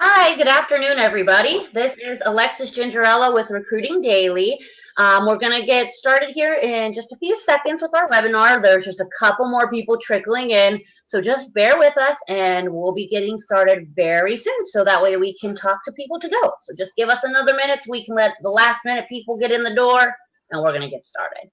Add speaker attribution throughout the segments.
Speaker 1: Hi, good afternoon, everybody. This is Alexis Gingerella with Recruiting Daily. We're going to get started here in just a few seconds with our webinar. There's just a couple more people trickling in, so just bear with us and we'll be getting started very soon so that way we can talk to people to go. So just give us another minute so we can let the last minute people get in the door and we're going to get started.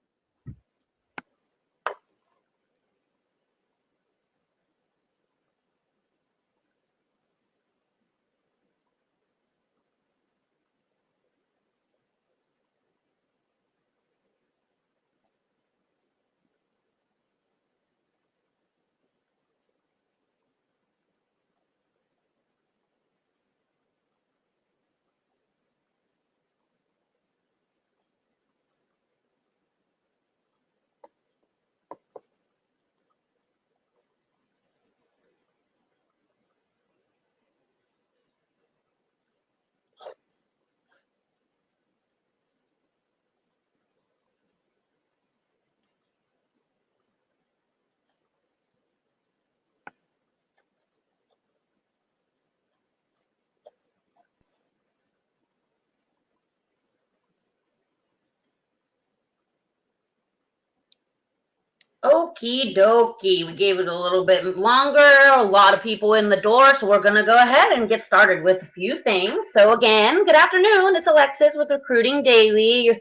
Speaker 1: Okie dokie. We gave it a little bit longer, a lot of people in the door, so we're going to go ahead and get started with a few things. So again, good afternoon. It's Alexis with Recruiting Daily, your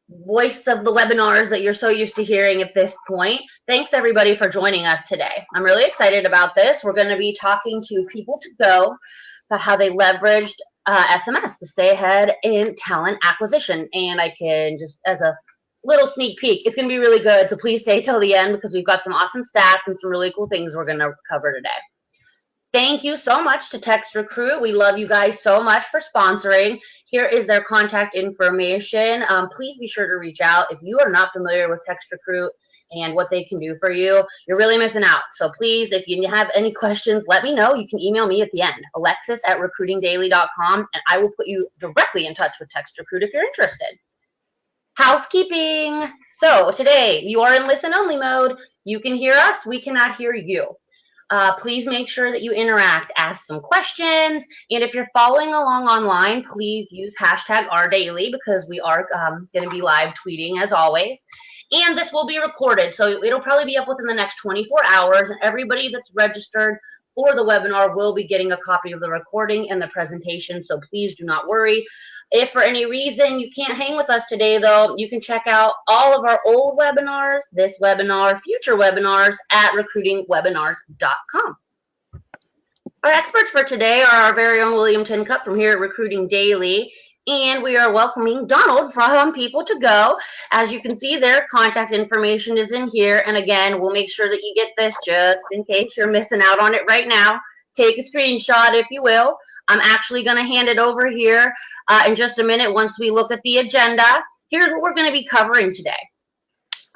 Speaker 1: voice of the webinars that you're so used to hearing at this point. Thanks everybody for joining us today. I'm really excited about this. We're going to be talking to PeopleToGo about how they leveraged SMS to stay ahead in talent acquisition. And I can just, as a little sneak peek, it's going to be really good, so please stay till the end because we've got some awesome stats and some really cool things we're going to cover today. Thank you so much to Text Recruit. We love you guys so much for sponsoring. Here is their contact information. Please be sure to reach out. If you are not familiar with Text Recruit and what they can do for you, you're really missing out. So please, if you have any questions, let me know. You can email me at the end, alexis@recruitingdaily.com, and I will put you directly in touch with Text Recruit if you're interested. Housekeeping. So today you are in listen only mode. You can hear us, we cannot hear you. Please make sure that you interact, ask some questions, and if you're following along online, please use hashtag #RDaily because we are going to be live tweeting as always. And this will be recorded, so it'll probably be up within the next 24 hours, and everybody that's registered for the webinar will be getting a copy of the recording and the presentation, so please do not worry. If for any reason you can't hang with us today, though, you can check out all of our old webinars, this webinar, future webinars at recruitingwebinars.com. Our experts for today are our very own William Tincup from here at Recruiting Daily, and we are welcoming Donald from PeopleToGo. As you can see, their contact information is in here, and again, we'll make sure that you get this just in case you're missing out on it right now. Take a screenshot if you will. I'm actually going to hand it over here in just a minute once we look at the agenda. Here's what we're going to be covering today.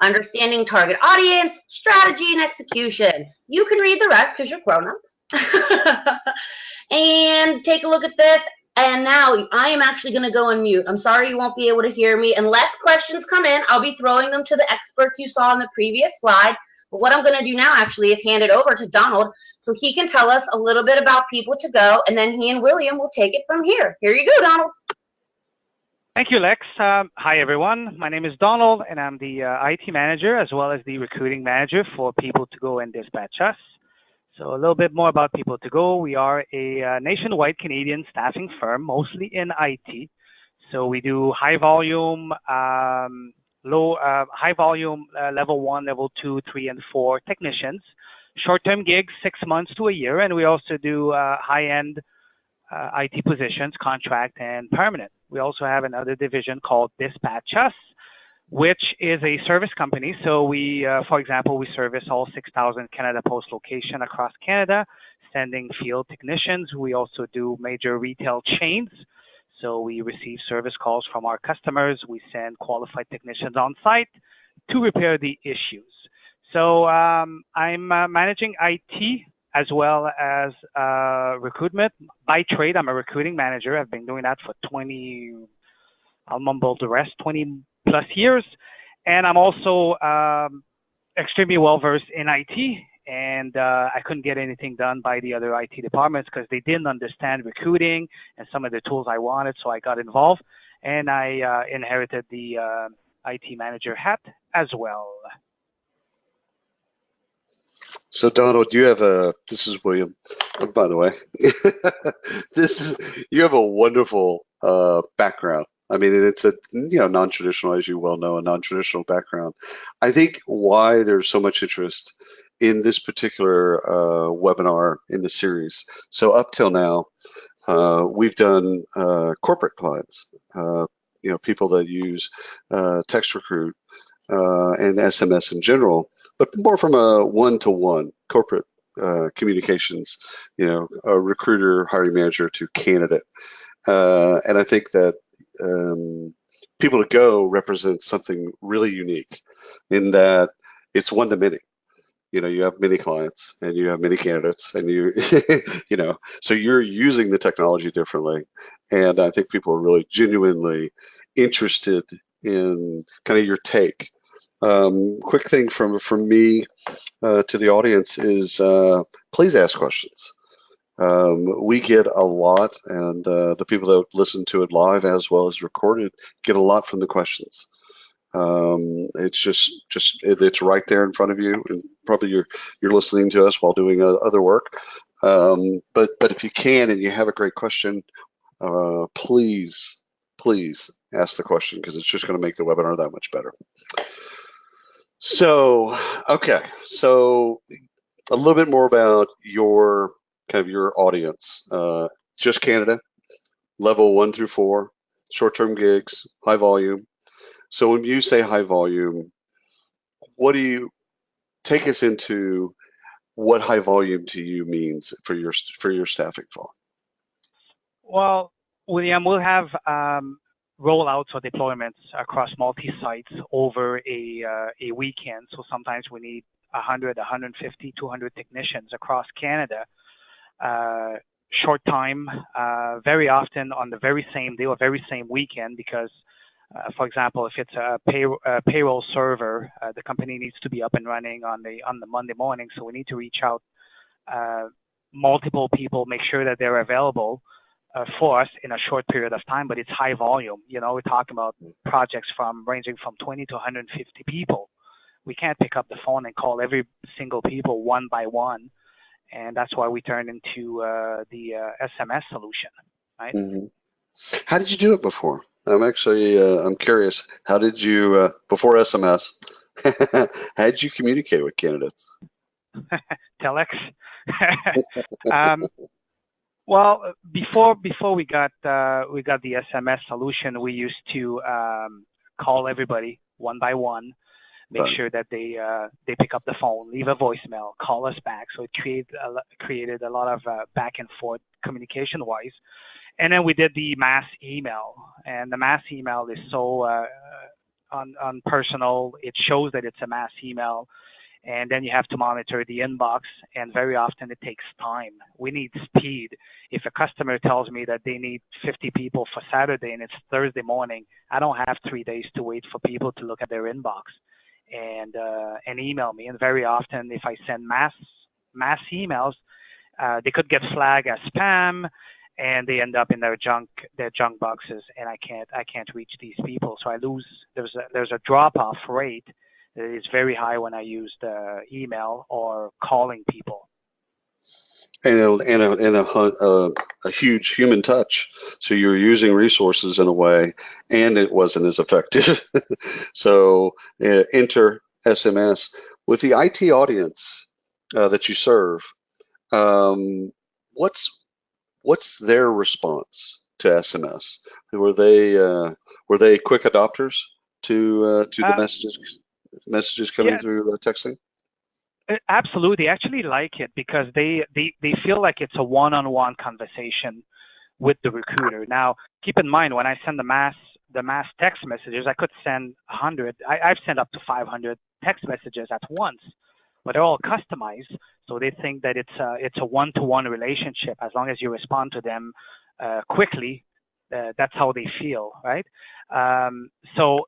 Speaker 1: Understanding target audience, strategy, and execution. You can read the rest because you're grown-ups. And take a look at this. And now I am actually going to go on mute. I'm sorry you won't be able to hear me. Unless questions come in, I'll be throwing them to the experts you saw on the previous slide. But what I'm going to do now actually is hand it over to Donald so he can tell us a little bit about PeopleToGo, and then he and William will take it from here. Here you go, Donald.
Speaker 2: Thank you, Lex. Hi, everyone. My name is Donald, and I'm the IT manager as well as the recruiting manager for PeopleToGo and Dispatch Us. So a little bit more about PeopleToGo. We are a nationwide Canadian staffing firm, mostly in IT. So we do high volume, level 1, level 2, 3, and 4 technicians, short-term gigs, 6 months to a year, and we also do high-end IT positions, contract and permanent. We also have another division called Dispatch Us, which is a service company. So we, for example, we service all 6,000 Canada Post locations across Canada, sending field technicians. We also do major retail chains. So we receive service calls from our customers. We send qualified technicians on site to repair the issues. So I'm managing IT as well as recruitment. By trade, I'm a recruiting manager. I've been doing that for 20 plus years. And I'm also extremely well-versed in IT and I couldn't get anything done by the other IT departments because they didn't understand recruiting and some of the tools I wanted. So I got involved, and I inherited the IT manager hat as well.
Speaker 3: So Donald, this is William, by the way. You have a wonderful background. I mean, it's a non-traditional, as you well know, a non-traditional background. I think why there's so much interest in this particular webinar in the series. So up till now, we've done corporate clients, people that use text recruit and SMS in general, but more from a one-to-one corporate communications, a recruiter, hiring manager to candidate. And I think that PeopleToGo represents something really unique in that it's one-to-many. You have many clients and you have many candidates, and so you're using the technology differently. And I think people are really genuinely interested in kind of your take. Quick thing from me to the audience is please ask questions. We get a lot, and the people that listen to it live as well as recorded get a lot from the questions. It's it's right there in front of you, and probably you're listening to us while doing other work. But if you can and you have a great question, please ask the question, because it's just going to make the webinar that much better. So, okay, so a little bit more about your audience. Just Canada, level 1 through 4, short-term gigs, high volume. So when you say high volume, what do you take us into? What high volume to you means for your staffing firm?
Speaker 2: Well, William, we'll have rollouts or deployments across multi-sites over a weekend. So sometimes we need 100, 150, 200 technicians across Canada. Short time, very often on the very same day or very same weekend, because for example, if it's a payroll server, the company needs to be up and running on the Monday morning. So we need to reach out multiple people, make sure that they're available for us in a short period of time. But it's high volume. We're talking about projects ranging from 20 to 150 people. We can't pick up the phone and call every single people one by one, and that's why we turned into the SMS solution, right?
Speaker 3: Mm-hmm. How did you do it before? I'm curious. How did you, before SMS, how did you communicate with candidates?
Speaker 2: Telex. Well, before we got the SMS solution, we used to call everybody one by one, make sure that they pick up the phone, leave a voicemail, call us back. So it created a lot of back and forth communication wise. And then we did the mass email, and the mass email is so unpersonal. It shows that it's a mass email, and then you have to monitor the inbox, and very often it takes time. We need speed. If a customer tells me that they need 50 people for Saturday and it's Thursday morning, I don't have 3 days to wait for people to look at their inbox and email me. And very often, if I send mass emails, they could get flagged as spam, and they end up in their junk boxes, and I can't reach these people. So I lose. There's a drop-off rate that is very high when I use the email or calling people.
Speaker 3: And a huge human touch. So you're using resources in a way, and it wasn't as effective. So enter SMS. With the IT audience that you serve, what's their response to SMS? Were they quick adopters to the messages coming through texting?
Speaker 2: Absolutely. They actually like it because they feel like it's a one-on-one conversation with the recruiter. Now, keep in mind, when I send the mass text messages, I could send 100. I've sent up to 500 text messages at once, but they're all customized. So they think that it's a one-to-one relationship. As long as you respond to them quickly, that's how they feel, right? So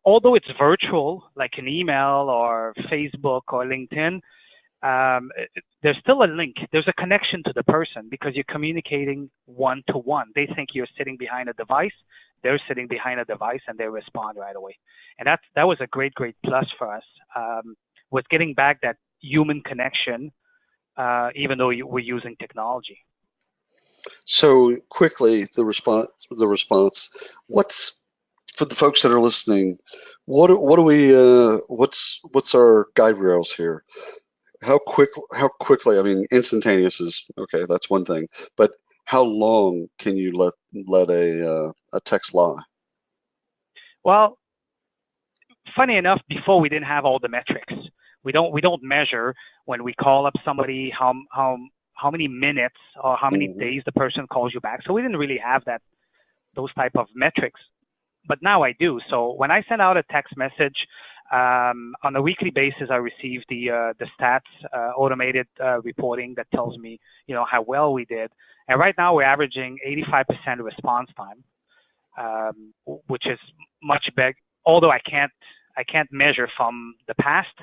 Speaker 2: although it's virtual, like an email or Facebook or LinkedIn, there's still a link. There's a connection to the person because you're communicating one-to-one. They think you're sitting behind a device. They're sitting behind a device, and they respond right away. And that was a great plus for us, was getting back that human connection, even though we're using technology.
Speaker 3: So quickly, the response. What's for the folks that are listening? What do we? What's our guide rails here? How quickly? I mean, instantaneous is okay. That's one thing, but how long can you let a text lie?
Speaker 2: Well, funny enough, before we didn't have all the metrics. We don't measure when we call up somebody how many minutes or how many days the person calls you back. So we didn't really have those type of metrics. But now I do. So when I send out a text message, on a weekly basis, I receive the stats, automated reporting that tells me, how well we did. And right now we're averaging 85% response time, which is much better. Although I can't measure from the past.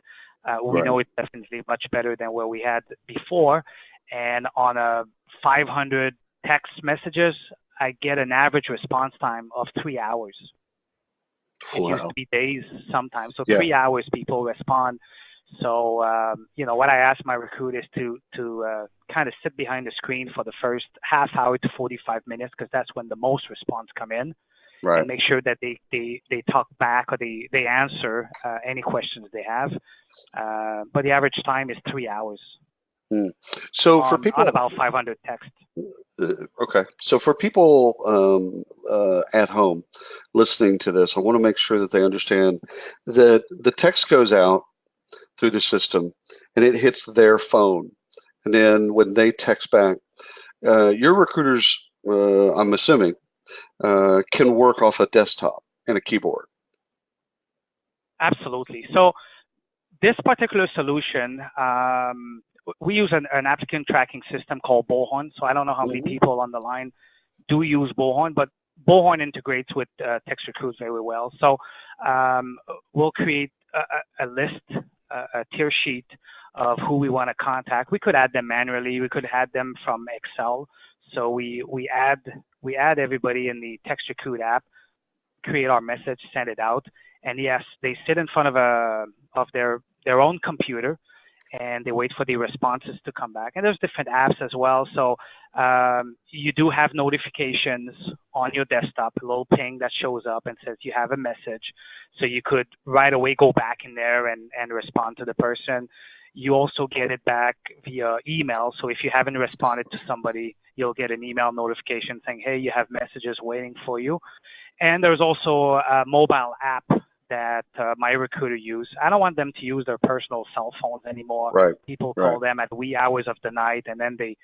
Speaker 2: We know it's definitely much better than what we had before. And on a 500 text messages, I get an average response time of 3 hours. It used to be days sometimes. So 3 hours people respond. So, what I ask my recruiters to kind of sit behind the screen for the first half hour to 45 minutes, because that's when the most response come in. And make sure that they talk back or they answer any questions they have. But the average time is 3 hours.
Speaker 3: So for people
Speaker 2: on about 500 text.
Speaker 3: Okay. So for people at home listening to this, I want to make sure that they understand that the text goes out through the system and it hits their phone. And then when they text back, your recruiters, I'm assuming, can work off a desktop and a keyboard.
Speaker 2: Absolutely. So this particular solution, we use an applicant tracking system called Bullhorn. So I don't know how many people on the line do use Bullhorn, but Bullhorn integrates with Text Recruit very well. So we'll create a list, a tier sheet of who we want to contact. We could add them manually. We could add them from Excel. So we add everybody in the Text Recruit app, create our message, send it out, and yes, they sit in front of their own computer, and they wait for the responses to come back. And there's different apps as well. So you do have notifications on your desktop, a little ping that shows up and says you have a message. So you could right away go back in there and respond to the person. You also get it back via email. So if you haven't responded to somebody, you'll get an email notification saying, hey, you have messages waiting for you. And there's also a mobile app that my recruiter use. I don't want them to use their personal cell phones anymore. People call them at wee hours of the night, and then they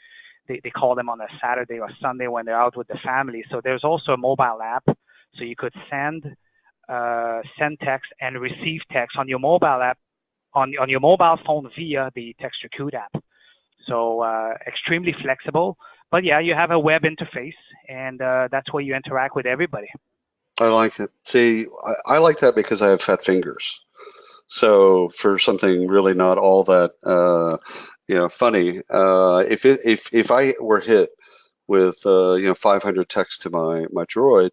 Speaker 2: call them on a Saturday or Sunday when they're out with the family. So there's also a mobile app, so you could send text and receive text on your mobile app, on your mobile phone via the Text Recruit app. So extremely flexible. But yeah, you have a web interface, and that's where you interact with everybody.
Speaker 3: I like it. See, I like that because I have fat fingers. So for something really not all that funny, if I were hit with 500 texts to my droid,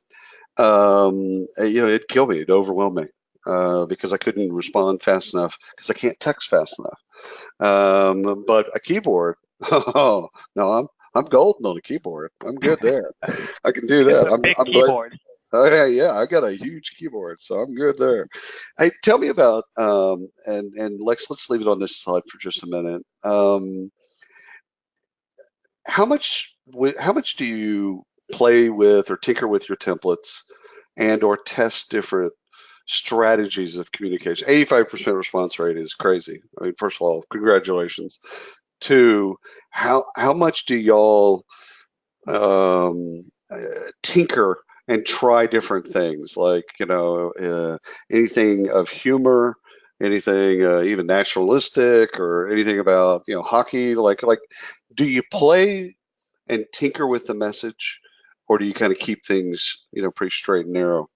Speaker 3: it'd kill me, it'd overwhelm me, because I couldn't respond fast enough because I can't text fast enough. But a keyboard, oh no, I'm golden on a keyboard. I'm good there. I can do that.
Speaker 2: It's a big keyboard.
Speaker 3: Oh yeah, I got a huge keyboard, so I'm good there. Hey, tell me about and let's leave it on this slide for just a minute. How much do you play with or tinker with your templates and or test different strategies of communication? 85% response rate is crazy. I mean, first of all, congratulations. Two, how much do y'all tinker and try different things, like anything of humor, anything even naturalistic, or anything about hockey? Like do you play and tinker with the message, or do you kind of keep things pretty straight and narrow?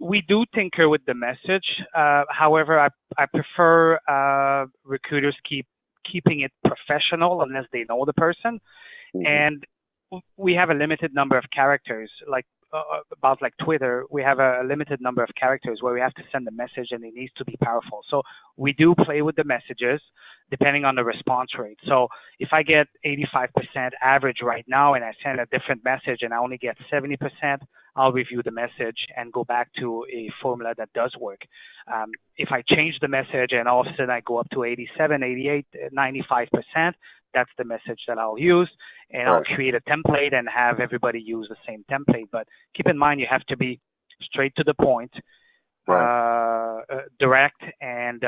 Speaker 2: We do tinker with the message. However, I prefer recruiters keeping it professional unless they know the person.
Speaker 3: Mm-hmm.
Speaker 2: And we have a limited number of characters, like about like Twitter, we have a limited number of characters where we have to send a message and it needs to be powerful. So we do play with the messages depending on the response rate. So if I get 85% average right now and I send a different message and I only get 70%, I'll review the message and go back to a formula that does work. If I change the message and all of a sudden I go up to 87, 88, 95%, that's the message that I'll use. And I'll create a template and have everybody use the same template. But keep in mind, you have to be straight to the point, direct, and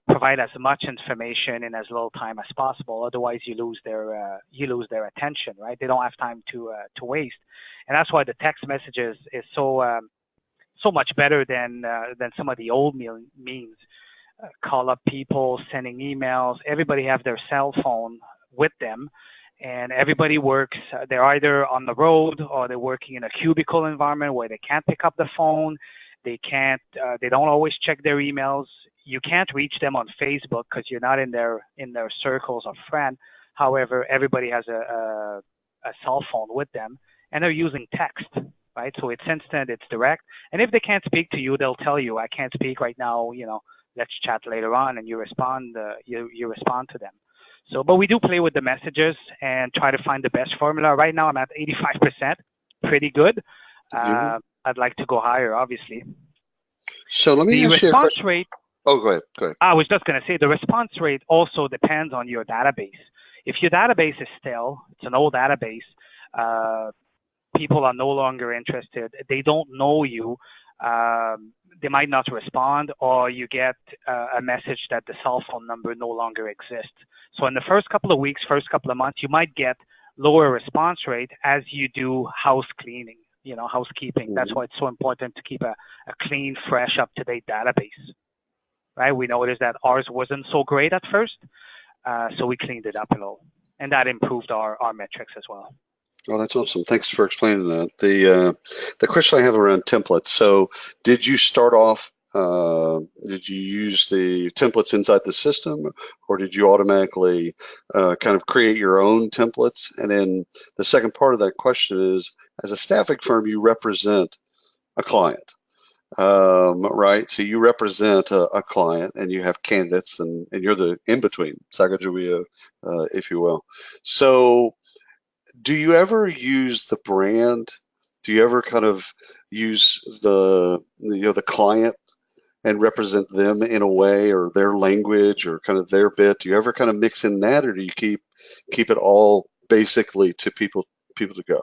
Speaker 2: provide as much information in as little time as possible. Otherwise, you lose their attention, right? They don't have time to waste. And that's why the text messages is so much better than some of the old means. Call up people, sending emails. Everybody have their cell phone with them. And everybody works, they're either on the road or they're working in a cubicle environment where they can't pick up the phone. They don't always check their emails. You can't reach them on Facebook because you're not in their circles of friends. However, everybody has a cell phone with them and they're using text, right? So it's instant, it's direct. And if they can't speak to you, they'll tell you, I can't speak right now, let's chat later on, and you respond to them. So, but we do play with the messages and try to find the best formula. Right now, I'm at 85%, pretty good. I'd like to go higher, obviously.
Speaker 3: So let me ask you a
Speaker 2: response
Speaker 3: question.
Speaker 2: rate.
Speaker 3: Oh, go ahead.
Speaker 2: I was just going to say the response rate also depends on your database. If your database is stale, it's an old database, people are no longer interested. They don't know you. They might not respond, or you get a message that the cell phone number no longer exists. So in the first couple of weeks, first couple of months, you might get lower response rate as you do house cleaning, housekeeping. Mm-hmm. That's why it's so important to keep a clean, fresh, up-to-date database, right? We noticed that ours wasn't so great at first, so we cleaned it up a little, and that improved our metrics as well.
Speaker 3: Oh, that's awesome. Thanks for explaining that. The question I have around templates. So did you start off, did you use the templates inside the system, or did you automatically kind of create your own templates? And then the second part of that question is, as a staffing firm, you represent a client, right? So you represent a client and you have candidates and you're the in-between, Sacagawea, if you will. So do you ever use the brand? Do you ever kind of use the client and represent them in a way, or their language, or kind of their bit? Do you ever kind of mix in that, or do you keep it all basically to PeopleToGo?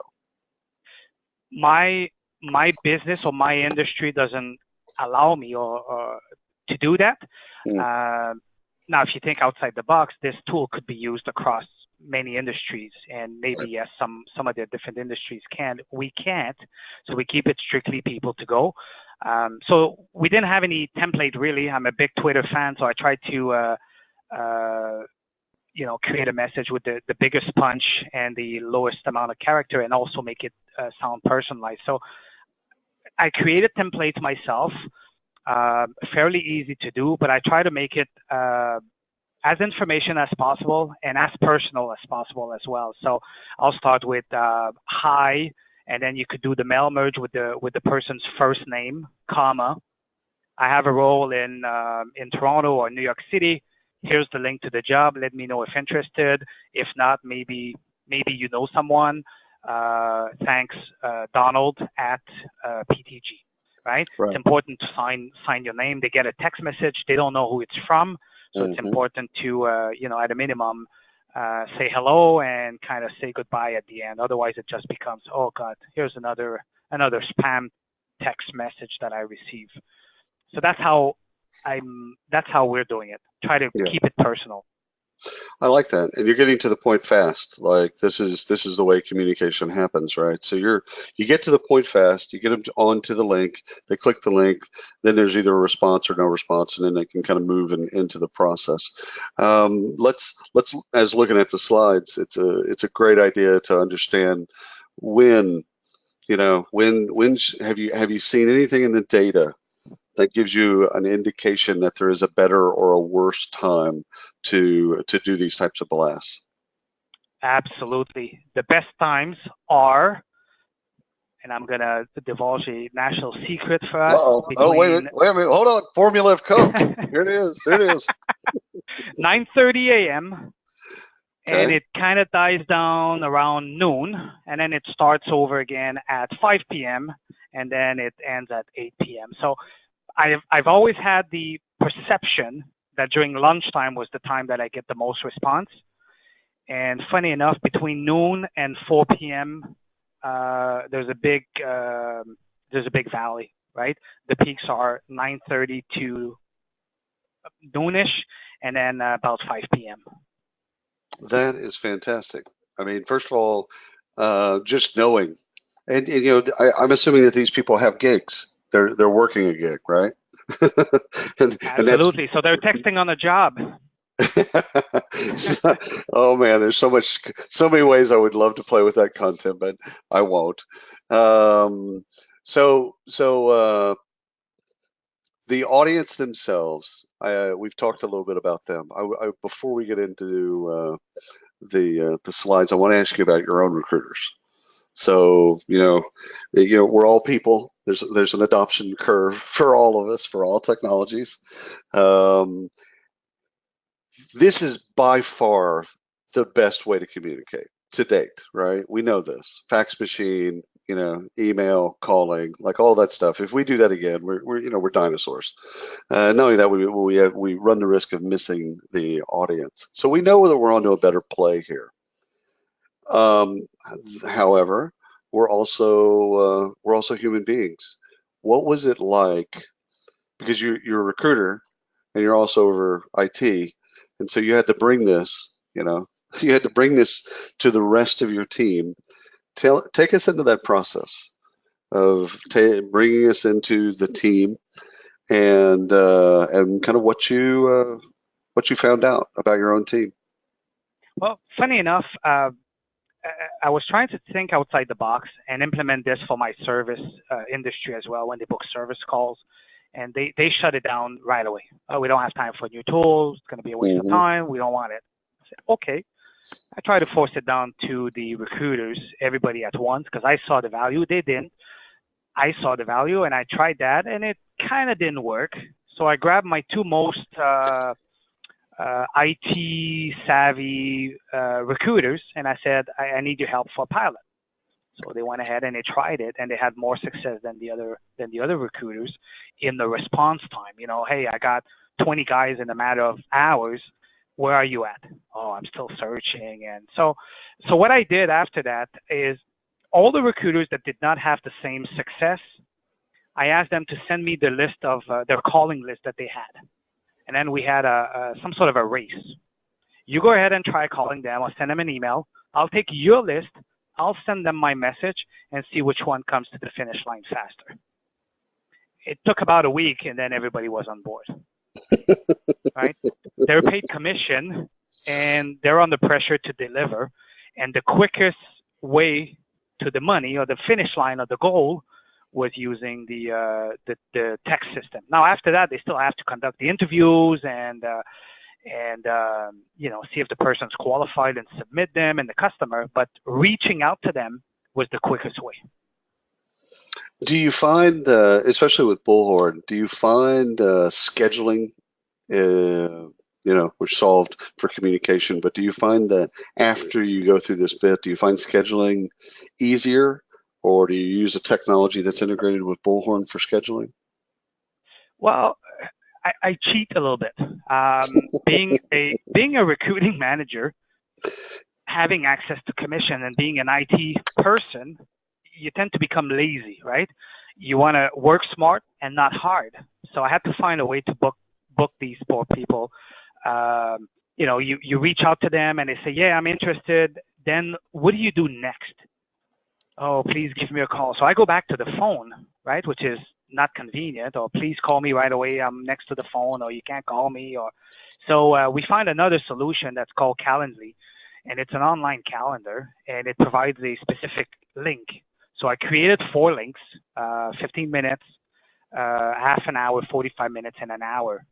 Speaker 2: My business or my industry doesn't allow me or to do that. Now, if you think outside the box, this tool could be used across many industries, and maybe yes, some of the different industries can. We can't, so we keep it strictly PeopleToGo. So we didn't have any template really. I'm a big Twitter fan, so I tried to create a message with the biggest punch and the lowest amount of character, and also make it sound personalized. So I created templates myself, fairly easy to do, but I try to make it as information as possible and as personal as possible as well. So I'll start with hi, and then you could do the mail merge with the person's first name, comma. I have a role in Toronto or New York City. Here's the link to the job. Let me know if interested. If not, maybe you know someone. Thanks, Donald at PTG. Right? It's important to sign your name. They get a text message. They don't know who it's from. So it's important to, at a minimum, say hello and kind of say goodbye at the end. Otherwise, it just becomes, oh God, here's another spam text message that I receive. So that's how we're doing it. Try to keep it personal.
Speaker 3: I like that, and you're getting to the point fast. Like this is the way communication happens, right? So you get to the point fast. You get them onto the link. They click the link. Then there's either a response or no response, and then they can kind of move into the process. Let's as looking at the slides, it's a great idea to understand when have you seen anything in the data that gives you an indication that there is a better or a worse time to do these types of blasts.
Speaker 2: Absolutely. The best times are, and I'm going to divulge a national secret for us.
Speaker 3: Oh, wait a minute. Hold on. Formula of Coke. Here it is.
Speaker 2: 9:30 a.m.
Speaker 3: Okay.
Speaker 2: And it kind of dies down around noon, and then it starts over again at 5 p.m. and then it ends at 8 p.m. So I've always had the perception that during lunchtime was the time that I get the most response. And funny enough, between noon and 4 p.m., there's a big valley, right? The peaks are 9:30 to noonish, and then about 5 p.m.
Speaker 3: That is fantastic. I mean, first of all, just knowing, and I'm assuming that these people have gigs. They're working a gig, right?
Speaker 2: Absolutely. So they're texting on the job.
Speaker 3: Oh man, there's so many ways I would love to play with that content, but I won't. The audience themselves, we've talked a little bit about them. Before we get into the slides, I want to ask you about your own recruiters. So we're all people. There's an adoption curve for all of us, for all technologies. This is by far the best way to communicate to date, right? We know this. Fax machine, email, calling, like all that stuff. If we do that again, we're dinosaurs. Not only that, we run the risk of missing the audience. So we know that we're onto a better play here. However, we're also human beings. What was it like? Because you're a recruiter and you're also over IT, and so you had to bring this. You had to bring this to the rest of your team. Take us into that process of bringing us into the team, and kind of what you found out about your own team.
Speaker 2: Well, funny enough, I was trying to think outside the box and implement this for my service industry as well when they book service calls, and they shut it down right away. Oh, we don't have time for new tools. It's going to be a waste of time. We don't want it. I said, okay. I tried to force it down to the recruiters, everybody at once, because I saw the value. They didn't. I saw the value, and I tried that, and it kind of didn't work. So I grabbed my two most IT-savvy recruiters, and I said, I need your help for a pilot. So they went ahead and they tried it, and they had more success than the other recruiters in the response time. Hey, I got 20 guys in a matter of hours. Where are you at? Oh, I'm still searching. And so what I did after that is all the recruiters that did not have the same success, I asked them to send me the list of their calling list that they had. And then we had some sort of a race. You go ahead and try calling them. I'll send them an email. I'll take your list. I'll send them my message and see which one comes to the finish line faster. It took about a week, and then everybody was on board. Right? They're paid commission, and they're under pressure to deliver. And the quickest way to the money or the finish line or the goal was using the text system. Now, after that, they still have to conduct the interviews and see if the person's qualified and submit them and the customer. But reaching out to them was the quickest way.
Speaker 3: Do you find, especially with Bullhorn, do you find scheduling, we're solved for communication, but do you find that after you go through this bit, do you find scheduling easier, or do you use a technology that's integrated with Bullhorn for scheduling?
Speaker 2: Well, I cheat a little bit. Being a recruiting manager, having access to commission and being an IT person, you tend to become lazy, right? You want to work smart and not hard. So I had to find a way to book these poor people. You reach out to them and they say, yeah, I'm interested. Then what do you do next? Oh, please give me a call. So I go back to the phone, right, which is not convenient, or please call me right away. I'm next to the phone, or you can't call me. So we find another solution that's called Calendly, and it's an online calendar, and it provides a specific link. So I created 4 links, 15 minutes half an hour, 45 minutes, and an hour.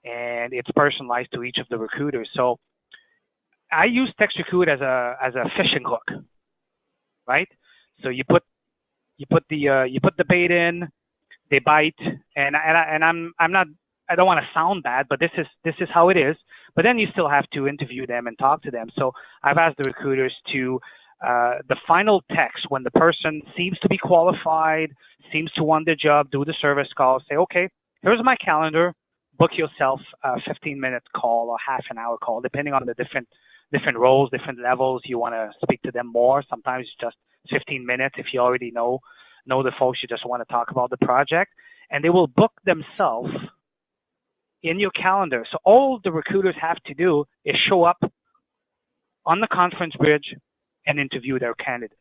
Speaker 2: And it's personalized to each of the recruiters. So I use Text Recruit as a fishing hook, right? So you put the bait in, they bite, and I'm not, I don't want to sound bad, but this is how it is. But then you still have to interview them and talk to them. So I've asked the recruiters to the final text when the person seems to be qualified, seems to want the job, do the service call, say, okay, here's my calendar, book yourself a 15-minute call or half an hour call, depending on the different roles, different levels. You want to speak to them more. Sometimes it's just 15 minutes if you already know the folks, you just want to talk about the project, and they will book themselves in your calendar. So all the recruiters have to do is show up on the conference bridge and interview their candidates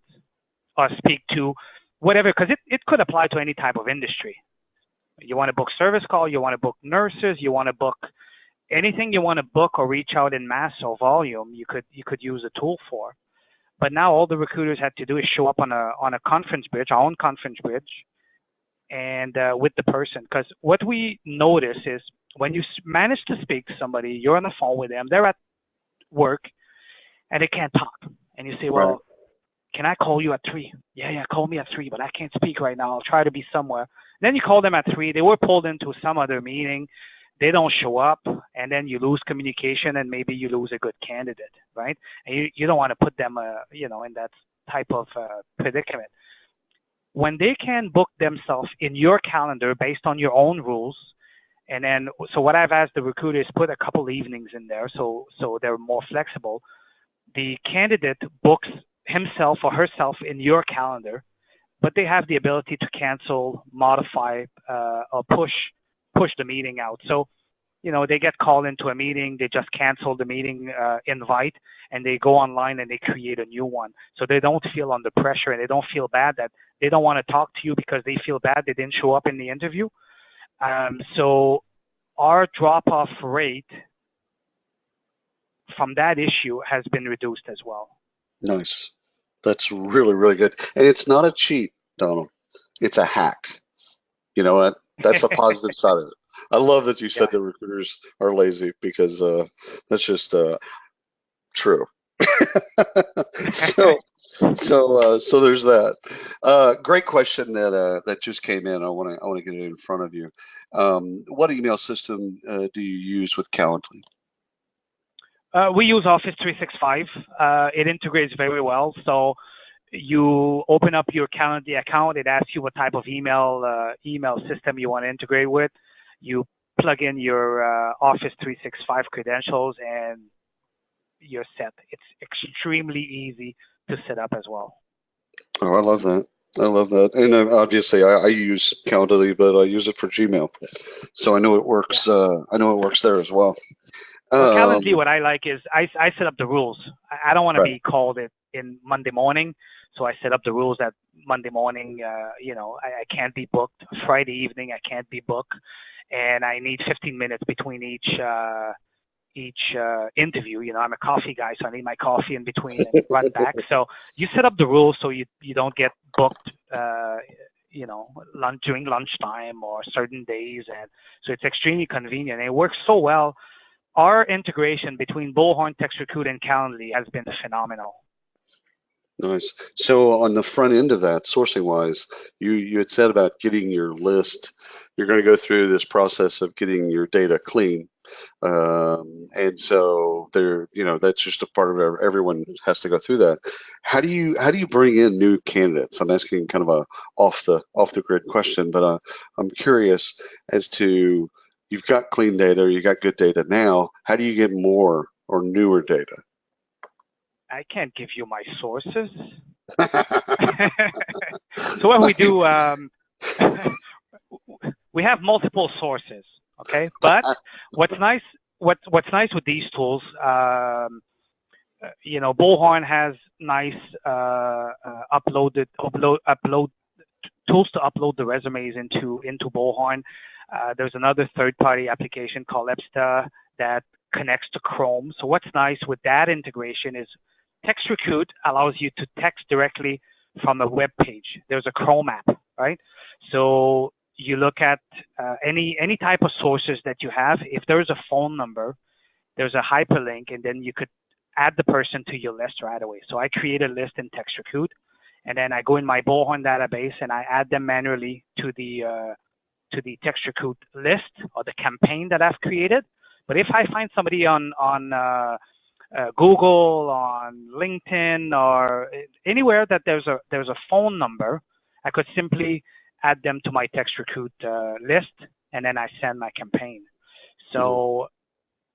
Speaker 2: or speak to whatever, because it could apply to any type of industry. You want to book service call, you want to book nurses, you want to book anything you want to book or reach out in mass or volume, you could use a tool for. But now all the recruiters had to do is show up on a conference bridge, our own conference bridge, and with the person. Because what we notice is when you manage to speak to somebody, you're on the phone with them, they're at work, and they can't talk. And you say, well,
Speaker 3: Right.
Speaker 2: Can I call you at 3? Yeah, call me at 3, but I can't speak right now. I'll try to be somewhere. Then you call them at 3. They were pulled into some other meeting. They don't show up, and then you lose communication, and maybe you lose a good candidate, right? And you don't want to put them, in that type of predicament. When they can book themselves in your calendar based on your own rules, and then so what I've asked the recruiters, put a couple evenings in there, so they're more flexible. The candidate books himself or herself in your calendar, but they have the ability to cancel, modify, or push the meeting out. So, they get called into a meeting, they just cancel the meeting invite, and they go online and they create a new one. So they don't feel under pressure, and they don't feel bad that they don't want to talk to you because they feel bad they didn't show up in the interview. So our drop-off rate from that issue has been reduced as well.
Speaker 3: Nice. That's really, really good. And it's not a cheat, Donald. It's a hack. You know what? That's a positive side of it. I love that you said
Speaker 2: Yeah.
Speaker 3: the recruiters are lazy because that's just true. so so there's that. Great question that just came in. I want to get it in front of you. What email system do you use with Calendly?
Speaker 2: We use Office 365. It integrates very well. So you open up your Calendly account. It asks you what type of email system you want to integrate with. You plug in your Office 365 credentials, and you're set. It's extremely easy to set up as well.
Speaker 3: Oh, I love that. I love that. And obviously, I use Calendly, but I use it for Gmail, so I know it works. I know it works there as well.
Speaker 2: Well, Calendly, what I like is I set up the rules. I don't want to be called in Monday morning, so I set up the rules that Monday morning, I can't be booked. Friday evening, I can't be booked, and I need 15 minutes between each interview. I'm a coffee guy, so I need my coffee in between and run back. So you set up the rules so you don't get booked, during lunchtime or certain days, and so it's extremely convenient. And it works so well. Our integration between Bullhorn, Text Recruit, and Calendly has been phenomenal.
Speaker 3: Nice. So on the front end of that, sourcing wise, you had said about getting your list. You're going to go through this process of getting your data clean, and so that's just a part of everyone has to go through that. How do you bring in new candidates? I'm asking kind of a off the grid question, but I'm curious as to, you've got clean data, you got good data now. How do you get more or newer data?
Speaker 2: I can't give you my sources. So what we do, we have multiple sources, okay? But what's nice with these tools, Bullhorn has nice upload tools to upload the resumes into Bullhorn. There's another third-party application called Epsta that connects to Chrome. So what's nice with that integration is Text Recruit allows you to text directly from a web page. There's a Chrome app, right? So you look at any type of sources that you have. If there's a phone number, there's a hyperlink, and then you could add the person to your list right away. So I create a list in TextRecruit, and then I go in my Bullhorn database and I add them manually to the TextRecruit list or the campaign that I've created. But if I find somebody on Google, on LinkedIn, or anywhere that there's a phone number, I could simply add them to my TextRecruit list, and then I send my campaign. So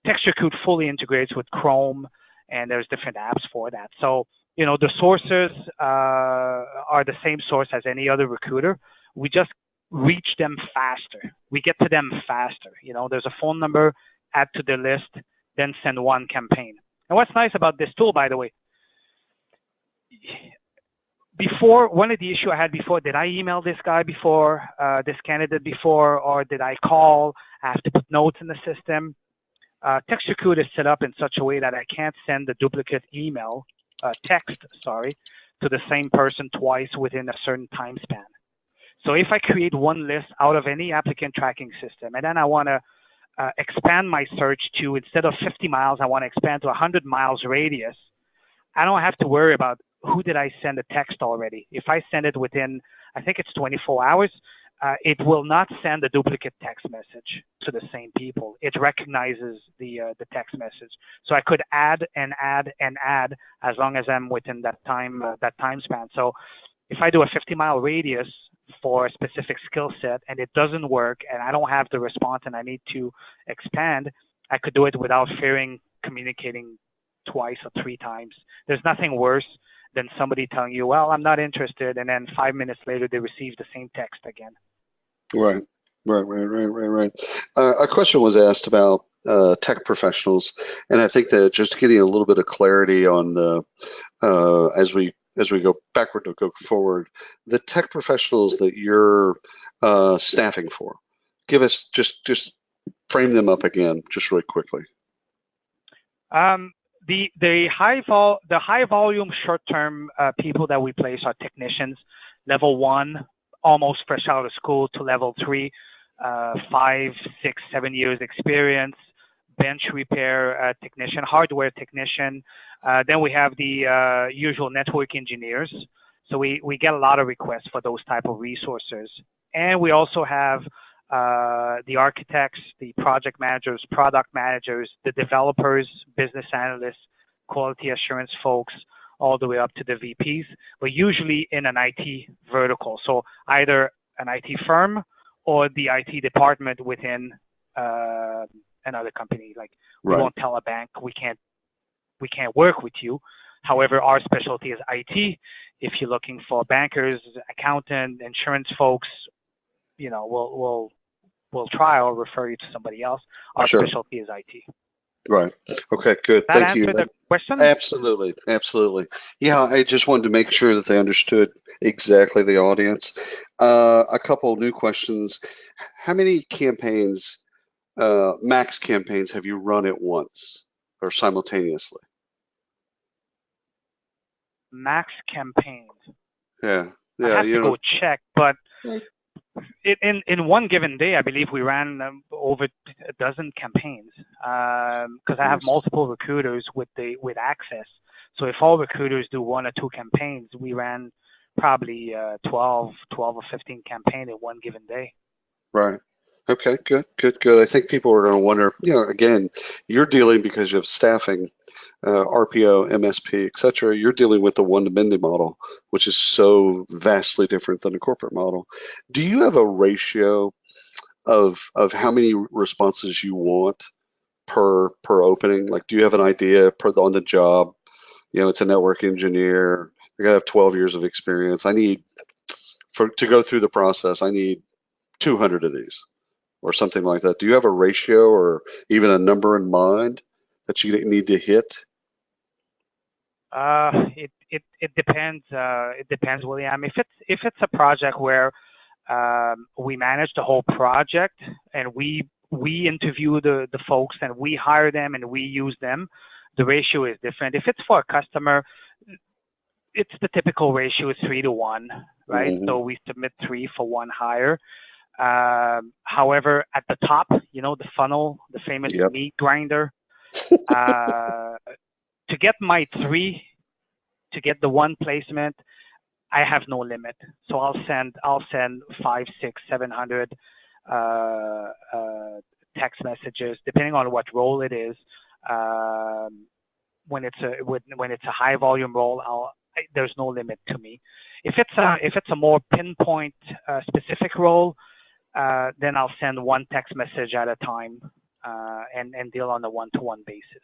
Speaker 2: TextRecruit fully integrates with Chrome, and there's different apps for that. So, the sources are the same source as any other recruiter. We just reach them faster. We get to them faster. There's a phone number, add to the list, then send one campaign. And what's nice about this tool, by the way, before, one of the issues I had before, did I email this guy before, this candidate before, or did I call? I have to put notes in the system. TextRecruit is set up in such a way that I can't send the duplicate text, to the same person twice within a certain time span. So if I create one list out of any applicant tracking system, and then I want to expand my search to, instead of 50 miles, I want to expand to 100 miles radius, I don't have to worry about who did I send a text already. If I send it within, I think it's 24 hours, it will not send a duplicate text message to the same people. It recognizes the text message. So I could add and add and add as long as I'm within that time span. So if I do a 50-mile radius for a specific skill set and it doesn't work and I don't have the response and I need to expand, I could do it without fearing communicating twice or three times. There's nothing worse than somebody telling you, well, I'm not interested, and then 5 minutes later they receive the same text again.
Speaker 3: Right. A question was asked about tech professionals, and I think that just getting a little bit of clarity on the as we go backward to go forward, the tech professionals that you're staffing for, give us just frame them up again, just really quickly.
Speaker 2: The high volume short term people that we place are technicians, level 1, almost fresh out of school, to level 3, 5, 6, 7 years experience, bench repair technician, hardware technician. Then we have the usual network engineers. So we get a lot of requests for those type of resources. And we also have the architects, the project managers, product managers, the developers, business analysts, quality assurance folks, all the way up to the VPs, but usually in an IT vertical. So either an IT firm or the IT department within another company. Like we won't tell a bank we can't work with you. However, our specialty is IT. If you're looking for bankers, accountant, insurance folks, we'll try or refer you to somebody else. Our specialty is IT.
Speaker 3: Right. Okay, good. Thank you.
Speaker 2: That answer the question?
Speaker 3: Absolutely. Yeah, I just wanted to make sure that they understood exactly the audience. A couple new questions. How many campaigns, max campaigns, have you run at once or simultaneously?
Speaker 2: Max campaigns.
Speaker 3: Yeah.
Speaker 2: I have to go check, but in one given day, I believe we ran over a dozen campaigns because I have multiple recruiters with access. So if all recruiters do 1 or 2 campaigns, we ran probably 12 or 15 campaigns in one given day.
Speaker 3: Right. Okay, good. I think people are going to wonder, again, you're dealing, because you have staffing, RPO, MSP, et cetera, you're dealing with the one-to-many model, which is so vastly different than a corporate model. Do you have a ratio of how many responses you want per opening? Like, do you have an idea on the job? It's a network engineer. I got to have 12 years of experience. To go through the process, I need 200 of these or something like that. Do you have a ratio or even a number in mind that you need to hit?
Speaker 2: It depends. It depends, William. If it's a project where we manage the whole project and we interview the folks and we hire them and we use them, the ratio is different. If it's for a customer, it's the typical ratio is 3 to 1, right? Mm-hmm. So we submit 3 for 1 hire. However, at the top, the funnel, the famous
Speaker 3: Yep.
Speaker 2: meat grinder, to get my 3, to get the 1 placement, I have no limit. So I'll send 5, 6, 700 text messages, depending on what role it is. When it's a high volume role, there's no limit to me. If it's a more pinpoint specific role, then I'll send 1 text message at a time and deal on a one-to-one basis,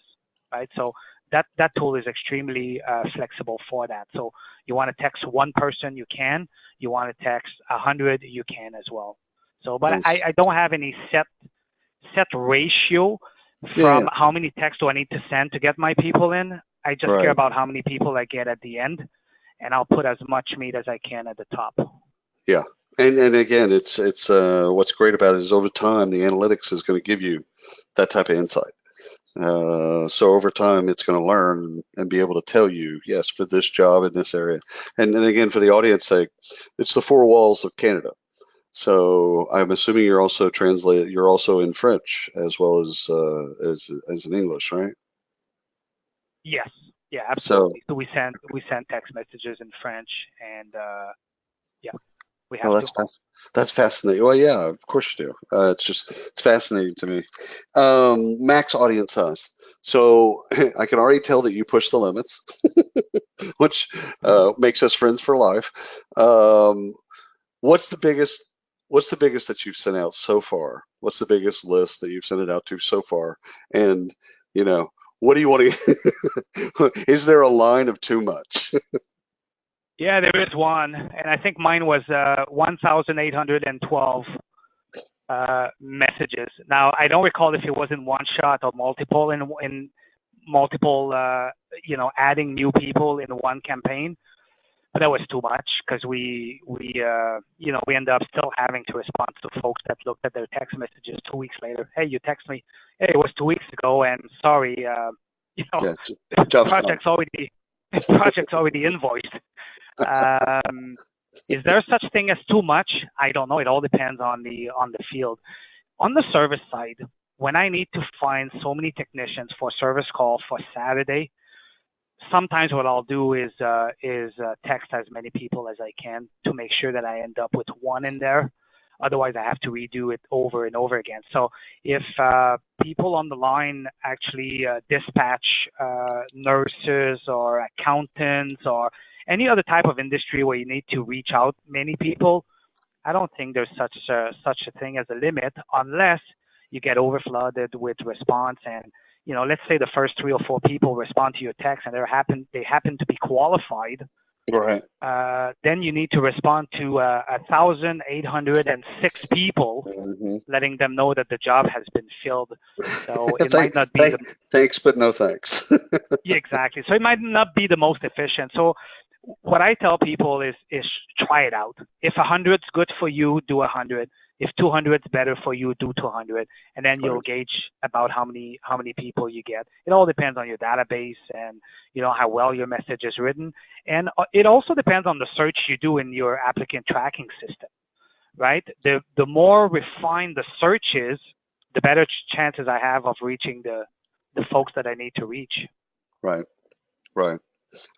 Speaker 2: right? So that tool is extremely flexible for that. So you want to text 1 person, you can. You want to text 100, you can as well. So, but
Speaker 3: Nice.
Speaker 2: I don't have any set ratio from how many texts do I need to send to get my people in. I just care about how many people I get at the end, and I'll put as much meat as I can at the top.
Speaker 3: Yeah. And again, it's what's great about it is over time, the analytics is going to give you that type of insight. So over time, it's going to learn and be able to tell you, yes, for this job in this area. And then again, for the audience sake, it's the 4 walls of Canada. So I'm assuming you're also you're also in French as well as in English, right?
Speaker 2: Yes. Yeah, absolutely. So we send text messages in French, and yeah, we have
Speaker 3: that's fascinating. Well, yeah, of course you do. It's fascinating to me. Max audience size. So I can already tell that you push the limits, which makes us friends for life. What's the biggest that you've sent out so far? What's the biggest list that you've sent it out to so far? And what do you want to? Is there a line of too much?
Speaker 2: Yeah, there is one, and I think mine was 1,812 messages. Now I don't recall if it was in one shot or multiple in multiple, adding new people in one campaign. But that was too much because we end up still having to respond to folks that looked at their text messages 2 weeks later. Hey, you text me. Hey, it was 2 weeks ago, and sorry, project's already invoiced. Is there such thing as too much? I don't know. It all depends on the field. On the service side, when I need to find so many technicians for service call for Saturday, sometimes what I'll do is text as many people as I can to make sure that I end up with 1 in there. Otherwise, I have to redo it over and over again. So if people on the line actually dispatch nurses or accountants or any other type of industry where you need to reach out many people, I don't think there's such a thing as a limit unless you get overflooded with response and let's say the first 3 or 4 people respond to your text and they happen to be qualified.
Speaker 3: Right.
Speaker 2: Then you need to respond to 1,806 people, letting them know that the job has been filled. So it might not be
Speaker 3: thanks, but no thanks.
Speaker 2: Yeah, exactly. So it might not be the most efficient. So what I tell people is try it out. If 100's good for you, do 100. If 200's better for you, do 200, and then you'll gauge about how many people you get. It all depends on your database and how well your message is written, and it also depends on the search you do in your applicant tracking system, right? The more refined the search is, the better chances I have of reaching the folks that I need to reach. Right.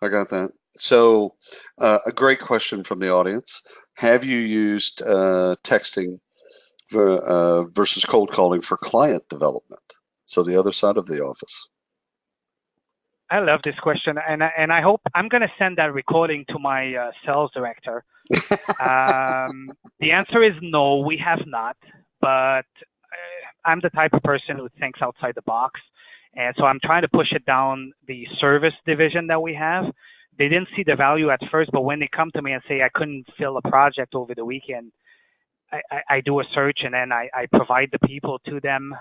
Speaker 3: I got that. So a great question from the audience. Have you used texting versus cold calling for client development? So the other side of the office.
Speaker 2: I love this question, and I hope I'm going to send that recording to my sales director. The answer is no, we have not, but I'm the type of person who thinks outside the box. And so I'm trying to push it down the service division that we have. They didn't see the value at first, but when they come to me and say, I couldn't fill a project over the weekend, I do a search and then I provide the people to them.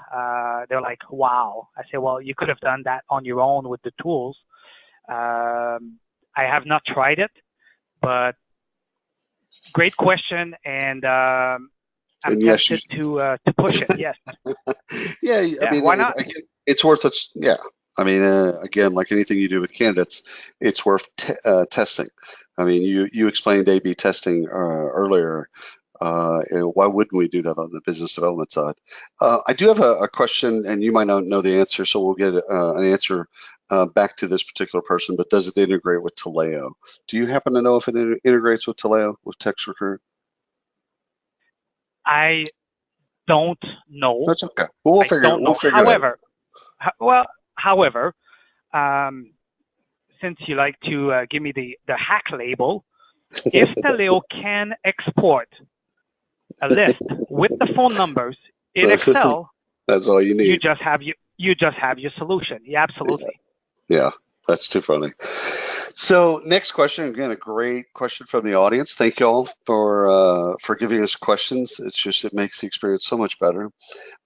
Speaker 2: They're like, wow. I say, well, you could have done that on your own with the tools. I have not tried it, but great question. And I'm tempted to push it. Yes.
Speaker 3: Yeah. I mean,
Speaker 2: why not?
Speaker 3: It's worth it. Yeah. I mean, again, like anything you do with candidates, it's worth testing. I mean, you explained A/B testing earlier. And why wouldn't we do that on the business development side? I do have a question, and you might not know the answer, so we'll get an answer back to this particular person, but does it integrate with Taleo? Do you happen to know if it integrates with Taleo, with TextRecruit?
Speaker 2: I don't know.
Speaker 3: That's okay. Well, we'll figure it out.
Speaker 2: However, since you like to give me the hack label, if Taleo can export a list with the phone numbers in Excel,
Speaker 3: that's all you need.
Speaker 2: You just have your solution. Yeah, absolutely.
Speaker 3: Yeah, that's too funny. So next question, again, a great question from the audience. Thank you all for giving us questions. It makes the experience so much better.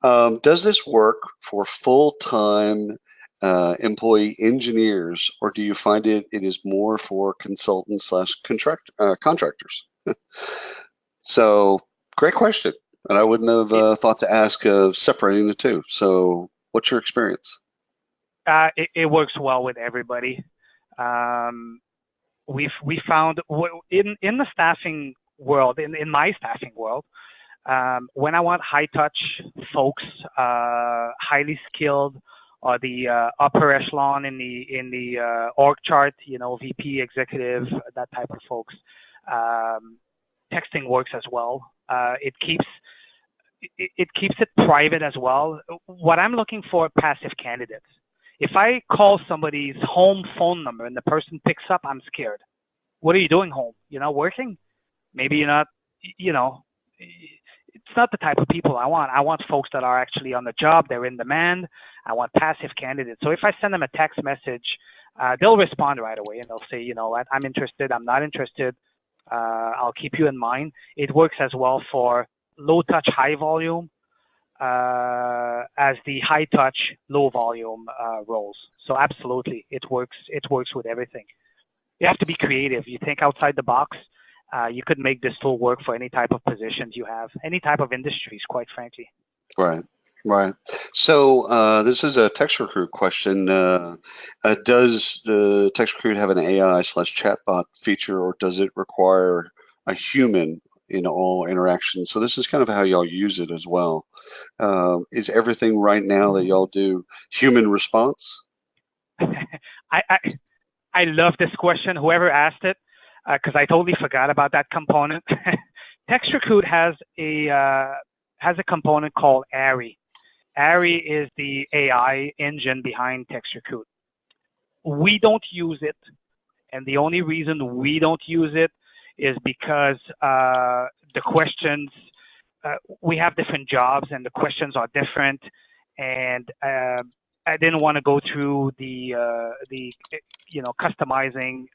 Speaker 3: Does this work for full-time employee engineers, or do you find it is more for consultants / contractors? So great question. And I wouldn't have thought to ask of separating the two. So what's your experience?
Speaker 2: It works well with everybody. We found in the staffing world, in my staffing world, when I want high touch folks, highly skilled, or the upper echelon in the org chart, VP, executive, that type of folks, texting works as well. It keeps it private as well. What I'm looking for, passive candidates. If I call somebody's home phone number and the person picks up, I'm scared. What are you doing home? You're not working? Maybe you're not, it's not the type of people I want. I want folks that are actually on the job. They're in demand. I want passive candidates. So if I send them a text message, they'll respond right away and they'll say, you know what, I'm interested. I'm not interested. I'll keep you in mind. It works as well for low touch, high volume, as the high touch, low volume roles. So absolutely, it works with everything. You have to be creative. You think outside the box. You could make this tool work for any type of positions you have, any type of industries, quite frankly.
Speaker 3: Right. So this is a TextRecruit question. Does TextRecruit have an AI / chatbot feature, or does it require a human in all interactions? So this is kind of how y'all use it as well. Is everything right now that y'all do human response?
Speaker 2: I love this question. Whoever asked it, because I totally forgot about that component. TextRecruit has a component called ARI. ARI is the AI engine behind TextRecruit. We don't use it, and the only reason we don't use it is because the questions, we have different jobs and the questions are different, and I didn't want to go through the customizing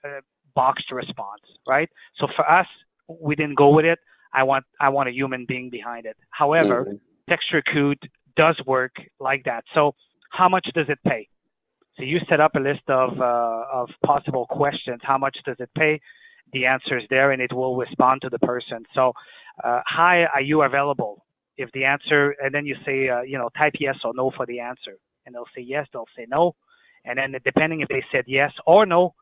Speaker 2: boxed response, right? So for us, we didn't go with it. I want a human being behind it. However, TextRecruit does work like that. So how much does it pay? So you set up a list of possible questions. How much does it pay? The answer is there, and it will respond to the person. So, hi, are you available? If the answer, and then you say, type yes or no for the answer, and they'll say yes, they'll say no, and then depending if they said yes or no,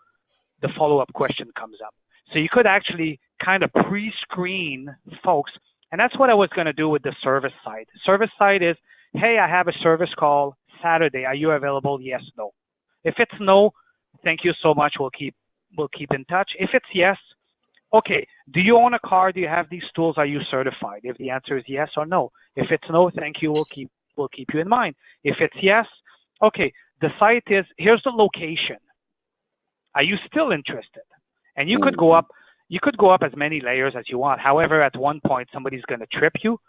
Speaker 2: the follow-up question comes up. So you could actually kind of pre-screen folks, and that's what I was going to do with the service side. Service side is, hey, I have a service call Saturday. Are you available? Yes, no. If it's no, thank you so much. We'll keep in touch. If it's yes, okay. Do you own a car? Do you have these tools? Are you certified? If the answer is yes or no. If it's no, thank you. We'll keep you in mind. If it's yes, okay. The site is, here's the location. Are you still interested? And you could go up. You could go up as many layers as you want. However, at one point somebody's going to trip you.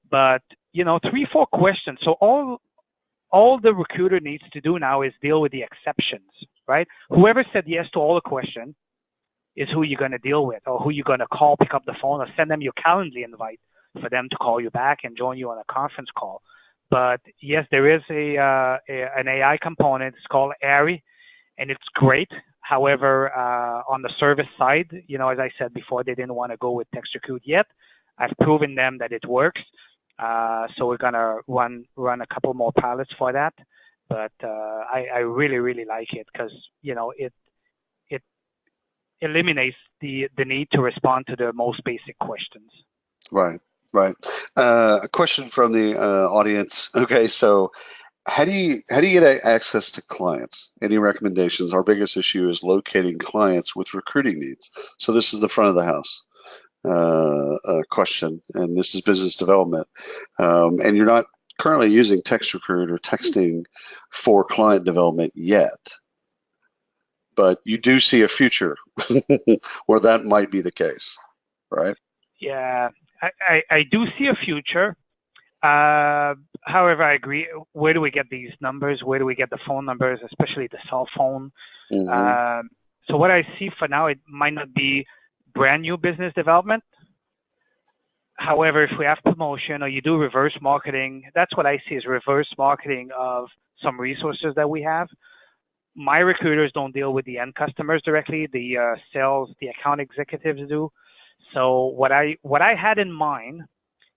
Speaker 2: But 3-4 questions. So all the recruiter needs to do now is deal with the exceptions, right? Whoever said yes to all the questions is who you're going to deal with, or who you're going to call, pick up the phone, or send them your Calendly invite for them to call you back and join you on a conference call. But yes, there is an AI component. It's called ARI, and it's great. However, on the service side, as I said before, they didn't want to go with TextRecruit yet. I've proven them that it works. So we're gonna run a couple more pilots for that, but I really, really like it because it eliminates the need to respond to the most basic questions.
Speaker 3: Right, right. A question from the audience. Okay, so how do you get access to clients? Any recommendations? Our biggest issue is locating clients with recruiting needs. So this is the front of the house question, and this is business development. And you're not currently using text recruit or texting for client development yet, but you do see a future where that might be the case, right?
Speaker 2: Yeah, I do see a future. However, I agree. Where do we get these numbers? Where do we get the phone numbers, especially the cell phone?
Speaker 3: Hmm.
Speaker 2: So what I see for now, it might not be brand new business development. However, if we have promotion or you do reverse marketing, that's what I see as reverse marketing of some resources that we have. My recruiters don't deal with the end customers directly. The sales, the account executives do. So what I had in mind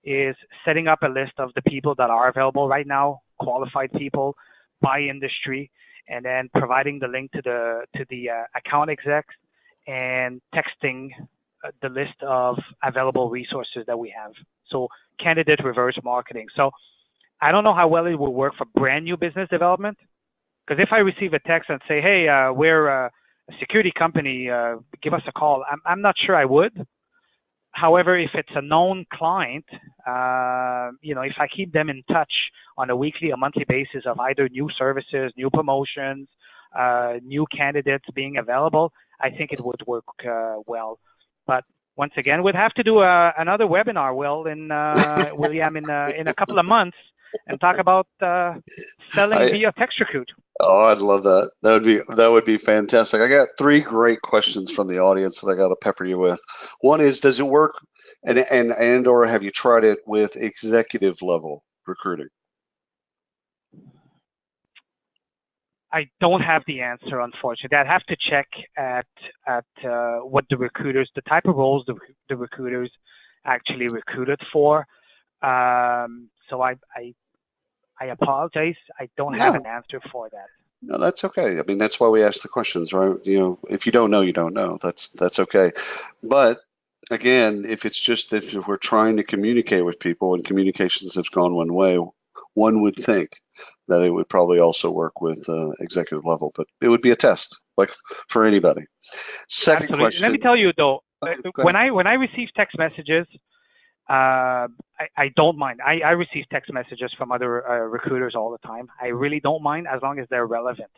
Speaker 2: is setting up a list of the people that are available right now, qualified people by industry, and then providing the link to the account execs and texting the list of available resources that we have. So candidate reverse marketing. So I don't know how well it will work for brand new business development. Because if I receive a text and say, "Hey, we're a security company, give us a call," I'm not sure I would. However, if it's a known client, if I keep them in touch on a weekly or monthly basis of either new services, new promotions, new candidates being available, I think it would work well. But once again, we'd have to do another webinar, William, in a couple of months, and talk about selling
Speaker 3: I
Speaker 2: via text recruit.
Speaker 3: Oh, I'd love that. That would be fantastic. I got three great questions from the audience that I got to pepper you with. One is, does it work, and or have you tried it with executive level recruiting?
Speaker 2: I don't have the answer, unfortunately. I'd have to check at what the type of roles the recruiters actually recruited for. So I apologize. I don't have
Speaker 3: No,
Speaker 2: an answer for that.
Speaker 3: no, that's okay. I mean, that's why we ask the questions, right? If you don't know, you don't know. That's okay. But again, if it's just that if we're trying to communicate with people and communications have gone one way, one would think that it would probably also work with executive level, but it would be a test, like for anybody. Second
Speaker 2: Absolutely. Let me
Speaker 3: question.
Speaker 2: tell you though,
Speaker 3: Go ahead.
Speaker 2: when I receive text messages, I don't mind. I receive text messages from other recruiters all the time. I really don't mind as long as they're relevant,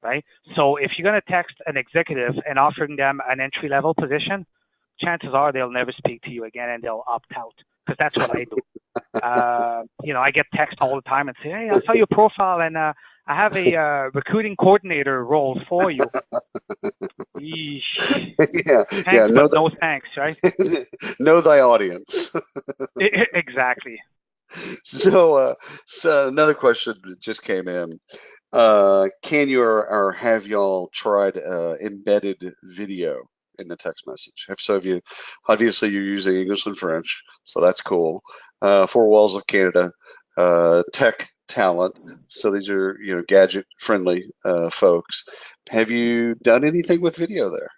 Speaker 2: right? So if you're going to text an executive and offering them an entry level position, chances are they'll never speak to you again and they'll opt out, because that's what I do. I get text all the time and say, "Hey, I saw your profile and I have a recruiting coordinator role for you." Yeesh.
Speaker 3: Yeah, yeah.
Speaker 2: Thanks, but no thanks, right?
Speaker 3: Know thy audience.
Speaker 2: Exactly.
Speaker 3: So another question that just came in. Can you or have y'all tried embedded video in the text message? If so, have you? Obviously, you're using English and French, so that's cool. Four Walls of Canada, tech talent. So these are gadget friendly folks. Have you done anything with video there?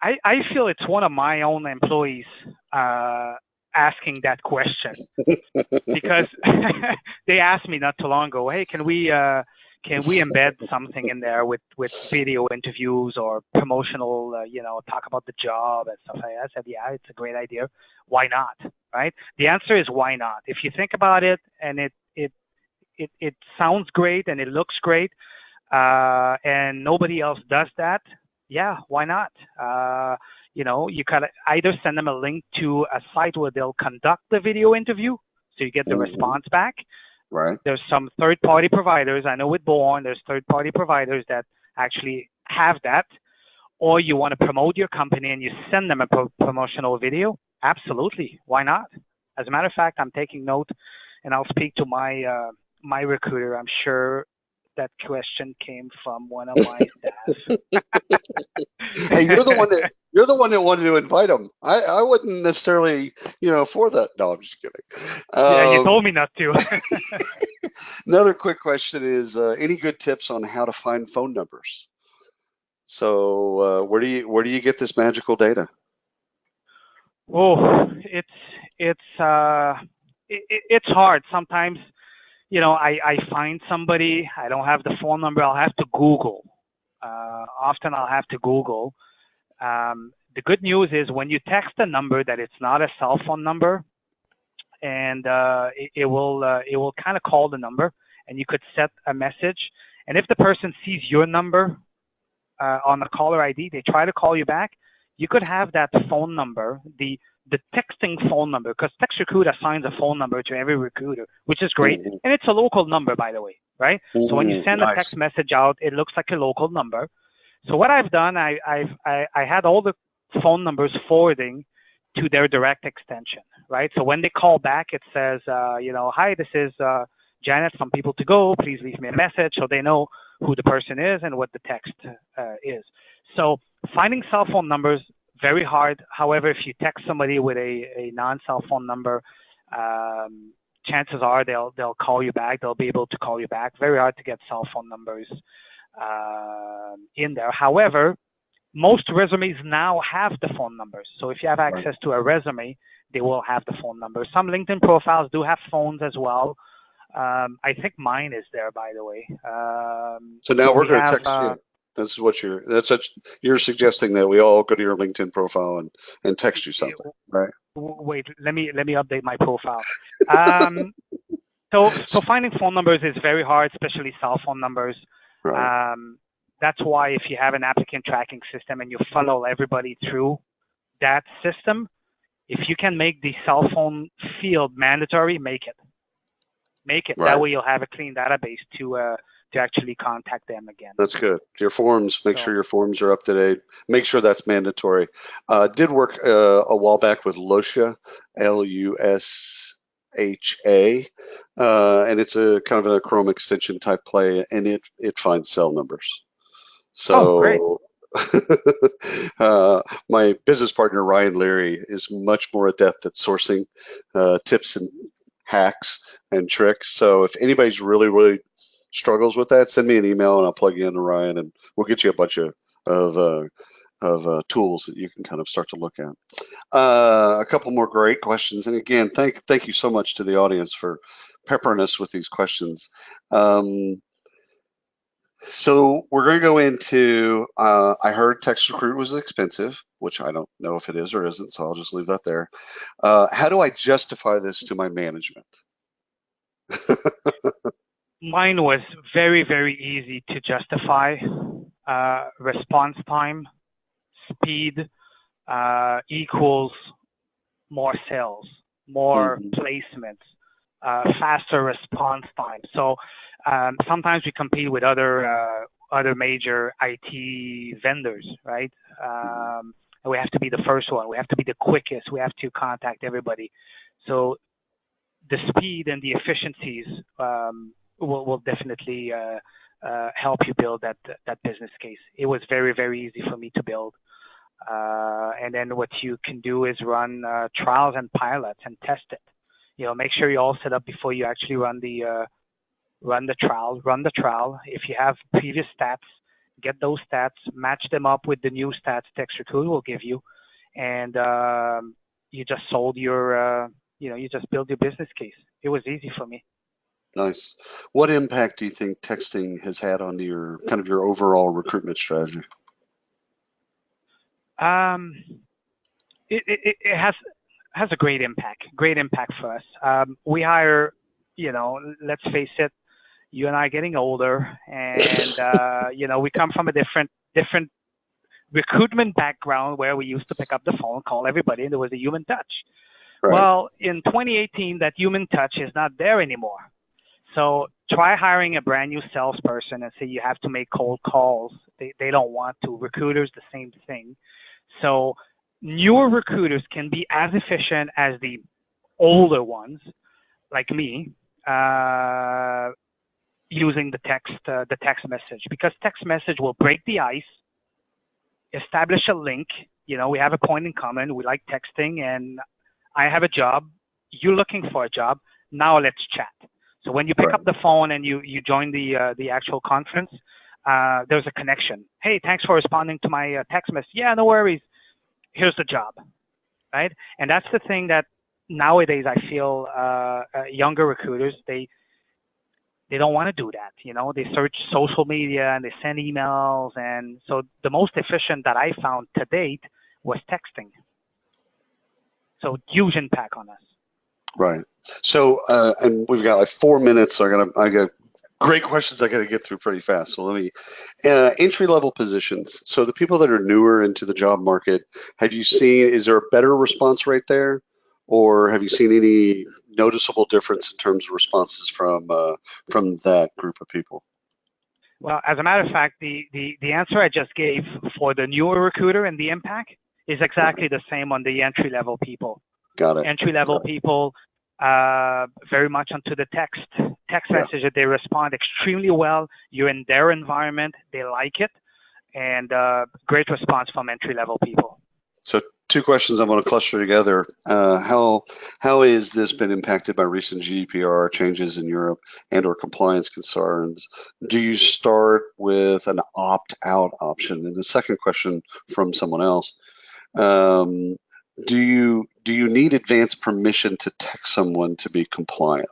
Speaker 2: I feel it's one of my own employees asking that question, because they asked me not too long ago, "Hey, can we embed something in there with video interviews or promotional, talk about the job and stuff like that?" I said, "Yeah, it's a great idea. Why not?" Right? The answer is why not. If you think about it, and it sounds great and it looks great, and nobody else does that, yeah, why not? You can either send them a link to a site where they'll conduct the video interview, so you get the
Speaker 3: Hmm.
Speaker 2: response back.
Speaker 3: Right.
Speaker 2: There's some third-party providers. I know with Born, there's third-party providers that actually have that. Or you want to promote your company and you send them a promotional video. Absolutely, why not? As a matter of fact, I'm taking note, and I'll speak to my recruiter. I'm sure that question came from one of my staff.
Speaker 3: Hey, you're the one that wanted to invite them. I wouldn't necessarily, for that. No, I'm just kidding.
Speaker 2: Yeah, you
Speaker 3: Um,
Speaker 2: told me not to.
Speaker 3: Another quick question is, any good tips on how to find phone numbers? So, where do you get this magical data?
Speaker 2: Oh, it's hard sometimes. I find somebody, I don't have the phone number, I'll have to Google. Often I'll have to Google. The good news is when you text a number that it's not a cell phone number, and it will kind of call the number, and you could set a message. And if the person sees your number on the caller ID, they try to call you back, you could have that phone number, the texting phone number, because TextRecruit assigns a phone number to every recruiter, which is great.
Speaker 3: Mhm.
Speaker 2: And it's a local number, by the way, right? So when you send a
Speaker 3: Nice.
Speaker 2: text message out, it looks like a local number. So what I've done, I had all the phone numbers forwarding to their direct extension, right? So when they call back, it says, hi, this is Janet from PeopleToGo. Please leave me a message, so they know who the person is and what the text is. So finding cell phone numbers, very hard. However, if you text somebody with a non-cell phone number, chances are they'll call you back. They'll be able to call you back. Very hard to get cell phone numbers in there. However, most resumes now have the phone numbers. So if you have access to a resume, they will have the phone number. Some LinkedIn profiles do have phones as well. I think mine is there, by the way.
Speaker 3: So now we're going to
Speaker 2: have,
Speaker 3: text you. That's what you're suggesting, that we all go to your LinkedIn profile and text you something, right?
Speaker 2: Wait, let me update my profile. So finding phone numbers is very hard, especially cell phone numbers.
Speaker 3: Right.
Speaker 2: That's why if you have an applicant tracking system and you funnel everybody through that system, if you can make the cell phone field mandatory, make it. Make it.
Speaker 3: Right.
Speaker 2: That way you'll have a clean database to actually contact them again.
Speaker 3: That's good. Your forms, make sure your forms are up to date. Make sure that's mandatory. Did work a while back with Lusha, Lusha, and it's a kind of a Chrome extension type play, and it finds cell numbers. So my business partner, Ryan Leary, is much more adept at sourcing tips and hacks and tricks. So if anybody's really, really struggles with that, send me an email and I'll plug you into Ryan, and we'll get you a bunch of tools that you can kind of start to look at. A couple more great questions. And again, thank you so much to the audience for peppering us with these questions. So we're going to go into, I heard TextRecruit was expensive, which I don't know if it is or isn't, so I'll just leave that there. How do I justify this to my management?
Speaker 2: Mine was very, very easy to justify. Response time, speed equals more sales, more placements, faster response time. So sometimes we compete with other major IT vendors, right? And we have to be the first one. We have to be the quickest. We have to contact everybody. So the speed and the efficiencies will definitely help you build that business case. It was very, very easy for me to build. And then what you can do is run trials and pilots and test it. Make sure you're all set up before you actually run the trial. If you have previous stats, get those stats, match them up with the new stats TextRecruit will give you, and you just sold your, you just build your business case. It was easy for me.
Speaker 3: Nice. What impact do you think texting has had on your kind of your overall recruitment strategy?
Speaker 2: It has a great impact for us. We hire, let's face it, you and I getting older, and we come from a different recruitment background where we used to pick up the phone, call everybody, and there was a human touch. Right. Well, in 2018, that human touch is not there anymore. So try hiring a brand new salesperson and say you have to make cold calls. They don't want to. Recruiters, the same thing. So newer recruiters can be as efficient as the older ones, like me, using the text message, because text message will break the ice, establish a link. We have a point in common. We like texting, and I have a job. You're looking for a job. Now let's chat. So when you pick up the phone and you join the actual conference, there's a connection. Hey, thanks for responding to my text message. Yeah, no worries. Here's the job. right? And that's the thing that nowadays I feel younger recruiters, they don't want to do that. They search social media and they send emails. And so the most efficient that I found to date was texting. So huge impact on us.
Speaker 3: Right. So, and we've got like 4 minutes. So I got great questions I got to get through pretty fast. So let me, entry-level positions. So the people that are newer into the job market, is there a better response rate there? Or have you seen any noticeable difference in terms of responses from that group of people?
Speaker 2: Well, as a matter of fact, the answer I just gave for the newer recruiter and the impact is exactly the same on the entry-level people.
Speaker 3: Got it.
Speaker 2: Entry-level people, very much onto the text message. They respond extremely well. You're in their environment. They like it. And great response from entry-level people.
Speaker 3: So 2 questions I'm going to cluster together. How has this been impacted by recent GDPR changes in Europe and/or compliance concerns? Do you start with an opt-out option? And the second question from someone else, do you need advance permission to text someone to be compliant?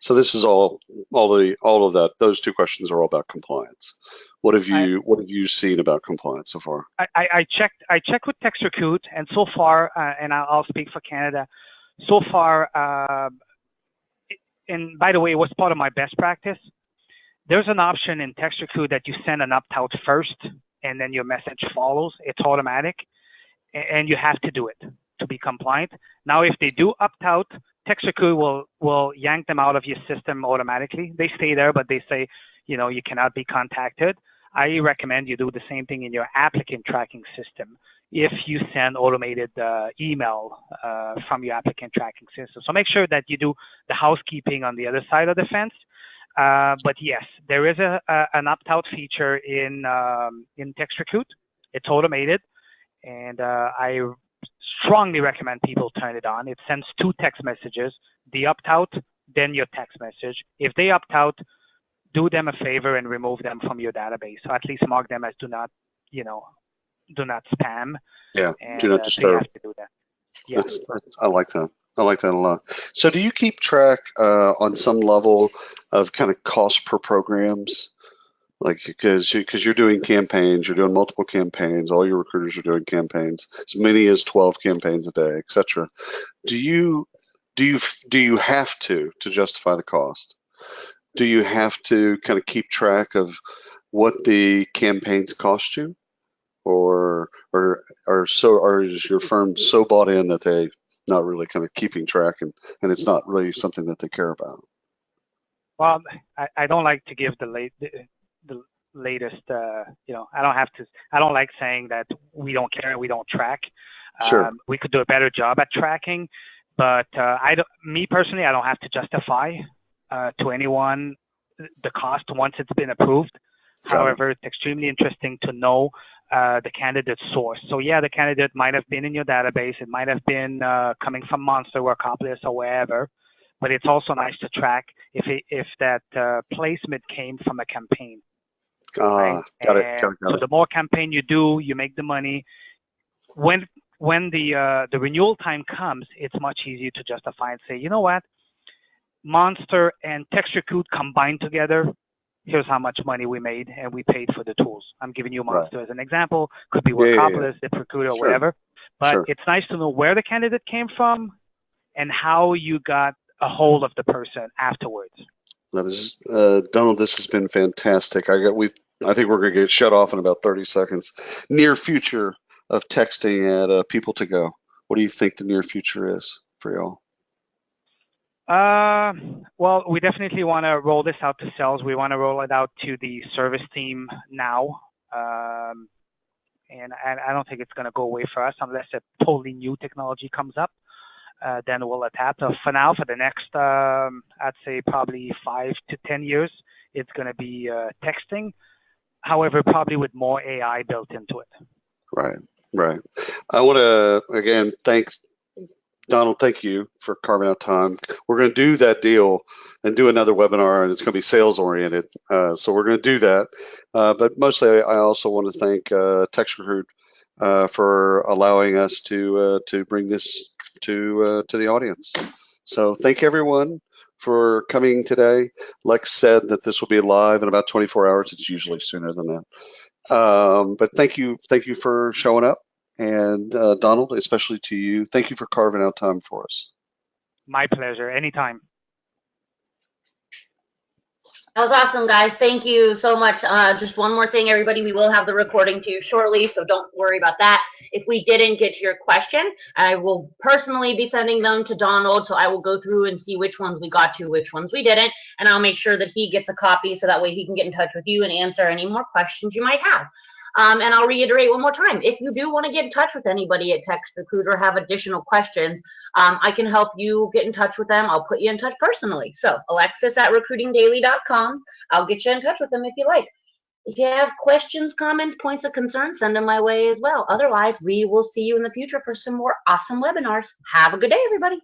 Speaker 3: So this is all of that. Those 2 questions are all about compliance. What have you seen about compliance so far?
Speaker 2: I checked with TextRecruit, and so far, and I'll speak for Canada. So far, and by the way, it was part of my best practice. There's an option in TextRecruit that you send an opt-out first, and then your message follows. It's automatic, and you have to do it to be compliant. Now, if they do opt-out, TextRecruit will yank them out of your system automatically. They stay there, but they say, you cannot be contacted. I recommend you do the same thing in your applicant tracking system if you send automated email from your applicant tracking system. So make sure that you do the housekeeping on the other side of the fence. But yes, there is an opt-out feature in TextRecruit. It's automated, and I strongly recommend people turn it on. It sends 2 text messages, the opt-out, then your text message. If they opt out, do them a favor and remove them from your database. So at least mark them as do not spam.
Speaker 3: Yeah,
Speaker 2: and,
Speaker 3: do not disturb.
Speaker 2: So you have to do that. Yeah.
Speaker 3: I like that. I like that a lot. So do you keep track on some level of kind of cost per programs? Like, because you're doing campaigns, you're doing multiple campaigns, all your recruiters are doing campaigns, as many as 12 campaigns a day, etc. Do you have to justify the cost? Do you have to kind of keep track of what the campaigns cost you, or is your firm so bought in that they not really kind of keeping track, and it's not really something that they care about?
Speaker 2: Well, I don't like to give the latest. I don't like saying that we don't care and we don't track.
Speaker 3: Sure.
Speaker 2: We could do a better job at tracking, but me personally, I don't have to justify to anyone the cost once it's been approved. However, it's extremely interesting to know the candidate source. So yeah, the candidate might have been in your database. It might have been coming from Monster or Accomplice or wherever, but it's also nice to track if that placement came from a campaign. Right?
Speaker 3: Got it.
Speaker 2: So the more campaign you do, you make the money. When the renewal time comes, it's much easier to justify and say, you know what, Monster and TextRecruit combined together, here's how much money we made, and we paid for the tools. I'm giving you Monster as an example. Could be Workopolis, ZipRecruiter, or whatever. But it's nice to know where the candidate came from and how you got a hold of the person afterwards.
Speaker 3: Donald, this has been fantastic. I think we're going to get shut off in about 30 seconds. Near future of texting at PeopleToGo. What do you think the near future is for y'all?
Speaker 2: Well, we definitely want to roll this out to sales. We want to roll it out to the service team now. And I don't think it's going to go away for us unless a totally new technology comes up. Then we'll adapt. For now, for the next, I'd say probably 5 to 10 years, it's going to be texting. However, probably with more AI built into it.
Speaker 3: Right. I want to, again, Donald, thank you for carving out time. We're going to do that deal and do another webinar, and it's going to be sales oriented. So we're going to do that. But mostly, I also want to thank TextRecruit for allowing us to bring this to the audience. So thank everyone for coming today. Lex said that this will be live in about 24 hours. It's usually sooner than that. But thank you for showing up. And Donald, especially to you, thank you for carving out time for us.
Speaker 2: My pleasure. Anytime.
Speaker 1: That was awesome, guys. Thank you so much. Just one more thing, everybody. We will have the recording to you shortly, so don't worry about that. If we didn't get to your question, I will personally be sending them to Donald, so I will go through and see which ones we got to, which ones we didn't, and I'll make sure that he gets a copy so that way he can get in touch with you and answer any more questions you might have. And I'll reiterate one more time, if you do want to get in touch with anybody at Text Recruiter or have additional questions, I can help you get in touch with them. I'll put you in touch personally. So Alexis at RecruitingDaily.com. I'll get you in touch with them if you like. If you have questions, comments, points of concern, send them my way as well. Otherwise, we will see you in the future for some more awesome webinars. Have a good day, everybody.